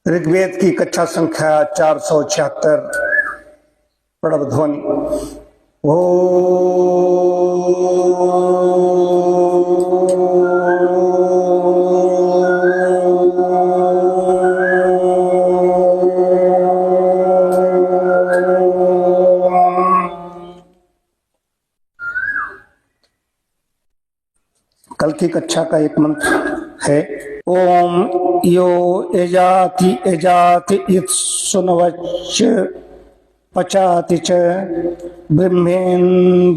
ऋग्वेद की कक्षा संख्या 476 प्रणव ध्वनि। ओ कल की कक्षा का एक मंत्र है ओम यो एजाति एजाति इत्सुनवच पचाति च ब्रह्मेन्द्रस्य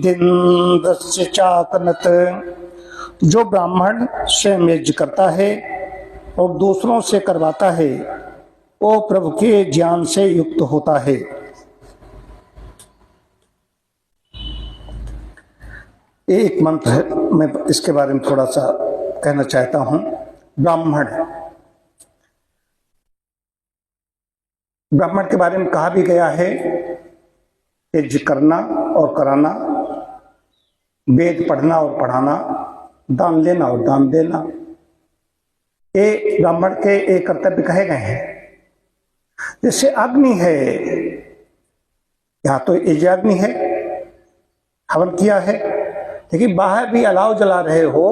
चाकनत। जो ब्राह्मण स्वयं यज्ञ करता है और दूसरों से करवाता है वो प्रभु के ज्ञान से युक्त होता है। एक मंत्र है, मैं इसके बारे में थोड़ा सा कहना चाहता हूं। ब्राह्मण के बारे में कहा भी गया है यज्ञ करना और कराना, वेद पढ़ना और पढ़ाना, दान लेना और दान देना, ये ब्राह्मण के एक कर्तव्य कहे गए हैं। जैसे अग्नि है, यहां तो यज्ञाग्नि है, हवन किया है, लेकिन बाहर भी अलाव जला रहे हो,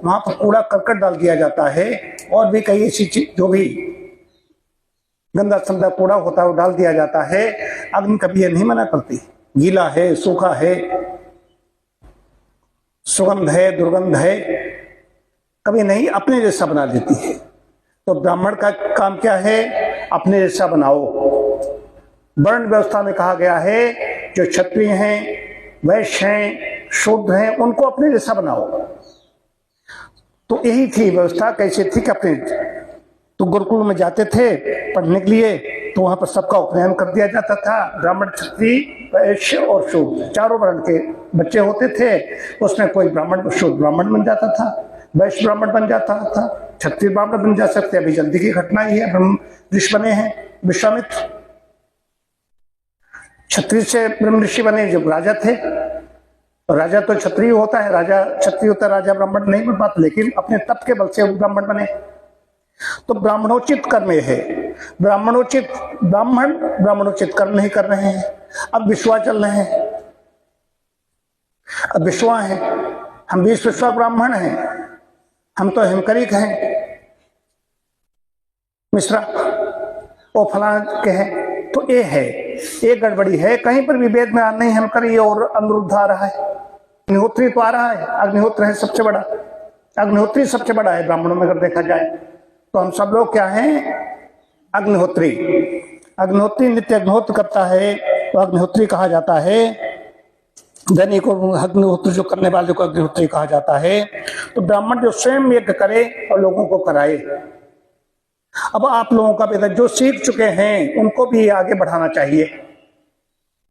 वहां पर कूड़ा करकट डाल दिया जाता है और भी कई ऐसी चीज जो भी गंदा संदा कूड़ा होता है वो डाल दिया जाता है। अग्नि कभी ये नहीं मना करती, गीला है, सूखा है, सुगंध है, दुर्गंध है, कभी नहीं अपने जैसा बना देती है। तो ब्राह्मण का काम क्या है? अपने जैसा बनाओ। वर्ण व्यवस्था में कहा गया है जो क्षत्रिय हैं, वैश्य हैं, शूद्र हैं, उनको अपने जैसा बनाओ। तो यही थी व्यवस्था। कैसे थी कि अपने तो गुरुकुल में जाते थे पढ़ने के लिए, तो वहां पर सबका उपनयन कर दिया जाता था। ब्राह्मण, क्षत्रिय, वैश्य और शूद्र चारों वर्ण के बच्चे होते थे। उसमें कोई ब्राह्मण शूद्र ब्राह्मण बन जाता था, वैश्य ब्राह्मण बन जाता था, क्षत्रिय ब्राह्मण बन जा सकते। अभी जल्दी की घटना ही है, ब्रह्म ऋषि बने हैं विश्वामित्र, क्षत्रिय से ब्रह्म ऋषि बने जो राजा थे। राजा तो क्षत्रिय होता है, राजा क्षत्रिय होता है, राजा ब्राह्मण नहीं बन पाता, लेकिन अपने तप के बल से ब्राह्मण बने। तो ब्राह्मणोचित कर्म है। ब्राह्मणोचित ब्राह्मण ब्राह्मणोचित कर्म नहीं कर रहे हैं। अब विश्वा चल रहे हैं, अब विश्वा है, हम 20 विश्वा ब्राह्मण हैं, हम तो हिमकरिक हैं, मिश्रा वो फलां के हैं। तो ये है, ये गड़बड़ी है। कहीं पर भी वेद में नहीं हिमकरी और अनुरुद्ध आ रहा है, अग्निहोत्री तो आ रहा है। अग्निहोत्र है सबसे बड़ा, अग्निहोत्री सबसे बड़ा है ब्राह्मणों में अगर देखा जाए तो। हम सब लोग क्या हैं? अग्निहोत्री। अग्निहोत्री नित्य अग्निहोत्र करता है तो अग्निहोत्री कहा जाता है। दैनिक को अग्निहोत्र जो करने वाले को अग्निहोत्री कहा जाता है। तो ब्राह्मण जो स्वयं यज्ञ करे और लोगों को कराए। अब आप लोगों का भी जो सीख चुके हैं उनको भी आगे बढ़ाना चाहिए।